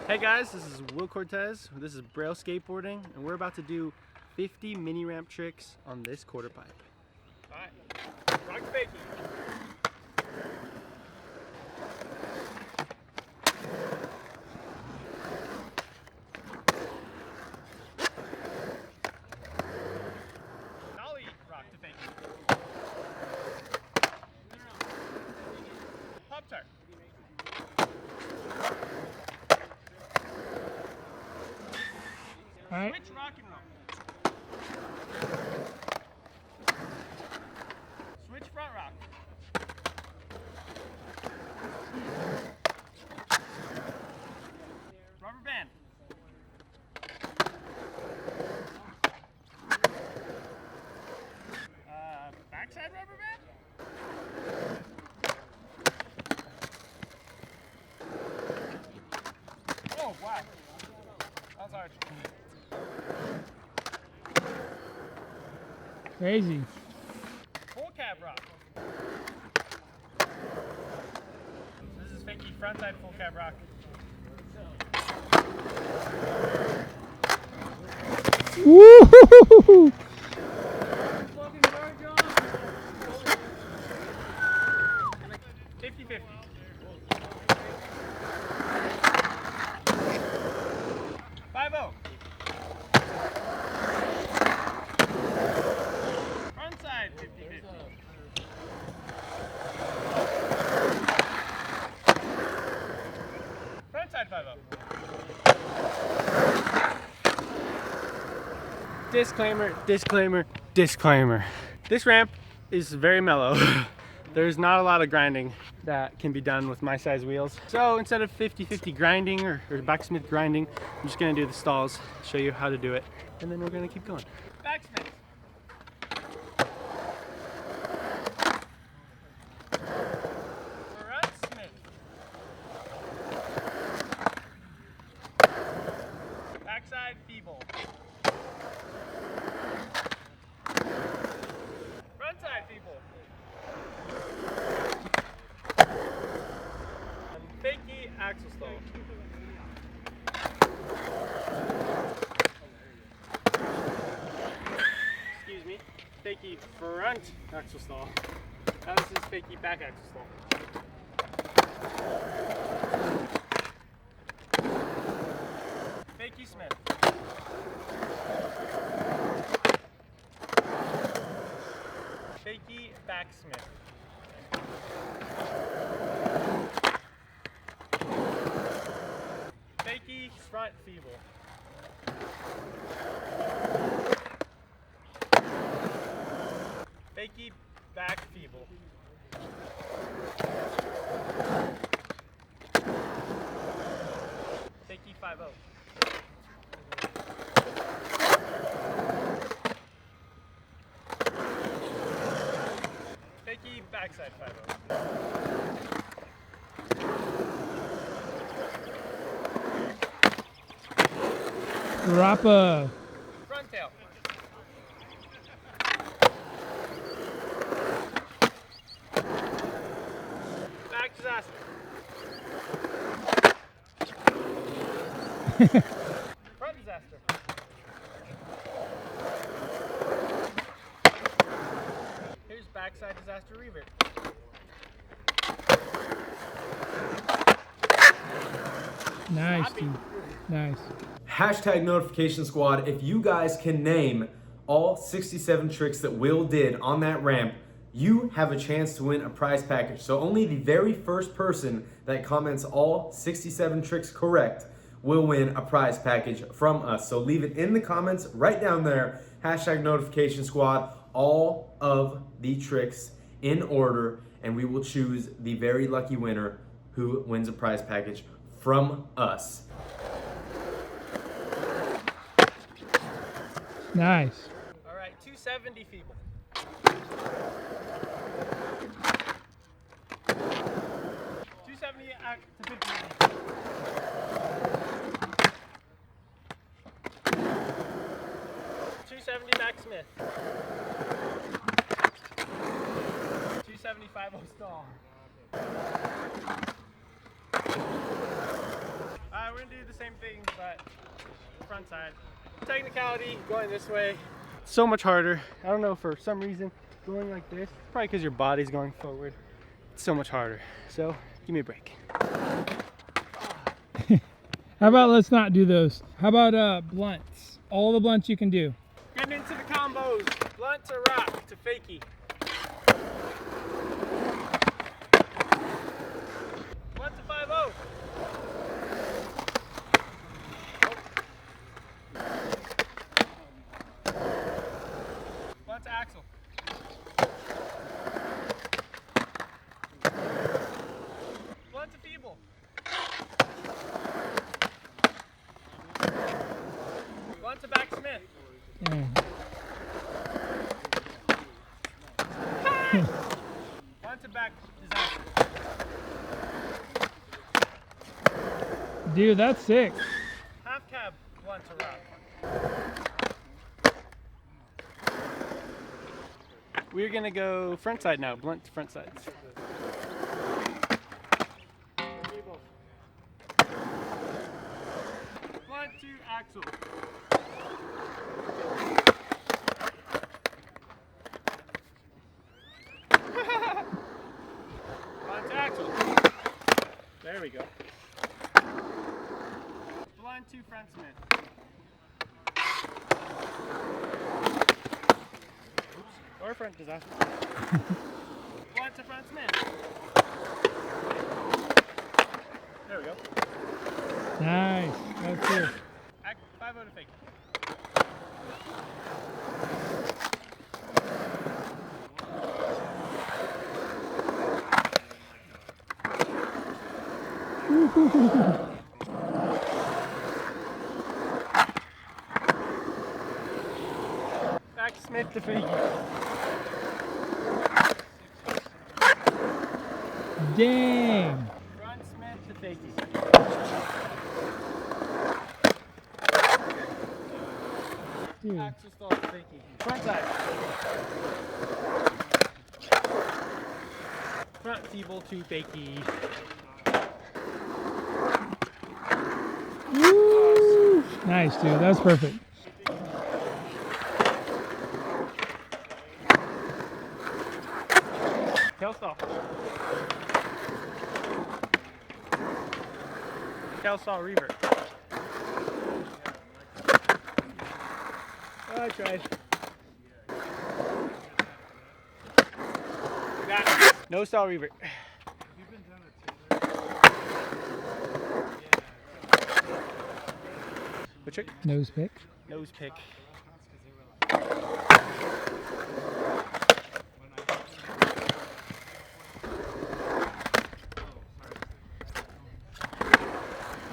Hey guys, this is Will Cortez. This is Braille Skateboarding, and we're about to do 50 mini ramp tricks on this quarter pipe. Alright, rock fakie. Nollie rock to fakie. Pop tart. All right. Switch rock and roll. Switch front rock. Rubber band. Backside rubber band? Oh, wow. That was hard. Crazy. Full cab rock. This is fakie frontside full cab rock. Woo! 50-50. Five-oh. Frontside 50-50. Frontside 5-oh. Disclaimer, disclaimer, disclaimer. This ramp is very mellow. There's not a lot of grinding that can be done with my size wheels. So instead of 50-50 grinding or backsmith grinding, I'm just gonna do the stalls, show you how to do it, and then we're gonna keep going. Backsmith. Frontsmith. Backside feeble. Frontside feeble. Fakie axle stall. Excuse me, fakie front axle stall. Now this is fakie back axle stall. Fakie Smith. Fakie backsmith. Fakie front feeble. Fakie back feeble. Fakie 5-0. Fakie backside 5-0. Rappa. Front tail. Back disaster. Front disaster. Here's backside disaster revert. Nice, dude. Nice. Hashtag notification squad, if you guys can name all 67 tricks that Will did on that ramp, you have a chance to win a prize package. So only the very first person that comments all 67 tricks correct will win a prize package from us. So leave it in the comments right down there, hashtag notification squad, all of the tricks in order, and we will choose the very lucky winner who wins a prize package from us. Nice. All right, 270 feeble. 270 to 50. 270 backsmith. 275 stall. Alright, we're gonna do the same thing, but front side. Technicality, going this way, so much harder. I don't know, for some reason, going like this, probably because your body's going forward, it's so much harder. So, give me a break. How about let's not do those? How about blunts? All the blunts you can do. Getting into the combos. Blunt to rock to fakie. Blunt to 5-0. Blunt to axle. Blunt to feeble. Blunt to back Smith. Dang. Blunt to back disaster. Dude, that's sick. Half cab blunt to rock. We're gonna go front side now, blunt to front sides. Blunt to axle. Blunt to axle. There we go. Blunt to front Smith. Or front disaster. Blunt to front Smith. There we go. Nice. That's it. 5-0 to fake. Back Smith to fake. Dang. Front Smith to fakie. Dude. Axle stall to fakie. Front side. Front feeble to fakie. Woo. Nice, dude. That's perfect. Tail stall. Tail stall revert. Oh, I tried. Got it. No stall revert. What trick? Nose pick. Nose pick.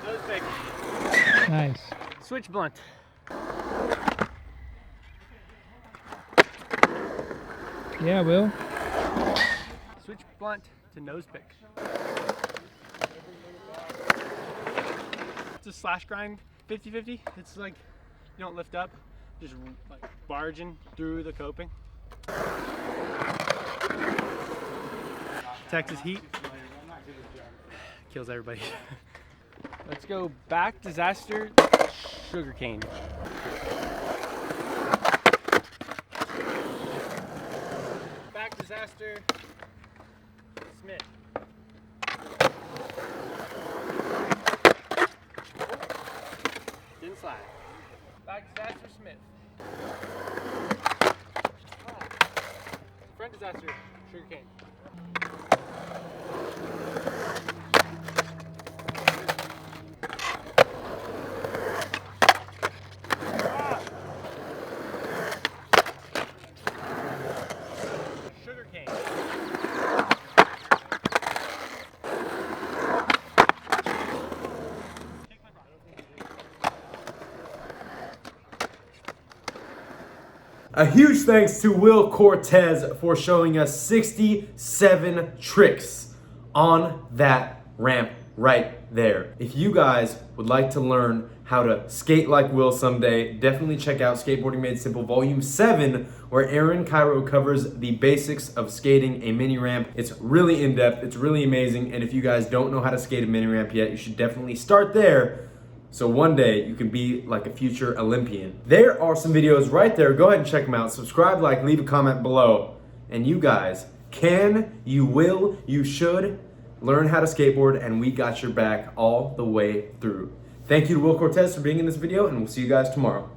Nose pick. Nice. Switch blunt. Yeah, Will. Switch blunt to nose pick. It's a slash grind 50-50. It's like you don't lift up, just like barging through the coping. Texas heat kills everybody. Let's go back disaster sugarcane. Back disaster Smith. Didn't slide. Back disaster Smith. Front disaster sugarcane. Sugarcane. A huge thanks to Will Cortez for showing us 67 tricks on that ramp right there. If you guys would like to learn how to skate like Will someday, definitely check out Skateboarding Made Simple Volume 7, where Aaron Cairo covers the basics of skating a mini ramp. It's really in-depth, it's really amazing, and if you guys don't know how to skate a mini ramp yet, you should definitely start there. So one day you can be like a future Olympian. There are some videos right there. Go ahead and check them out. Subscribe, like, leave a comment below. And you guys can, you will, you should learn how to skateboard, and we got your back all the way through. Thank you to Will Cortez for being in this video, and we'll see you guys tomorrow.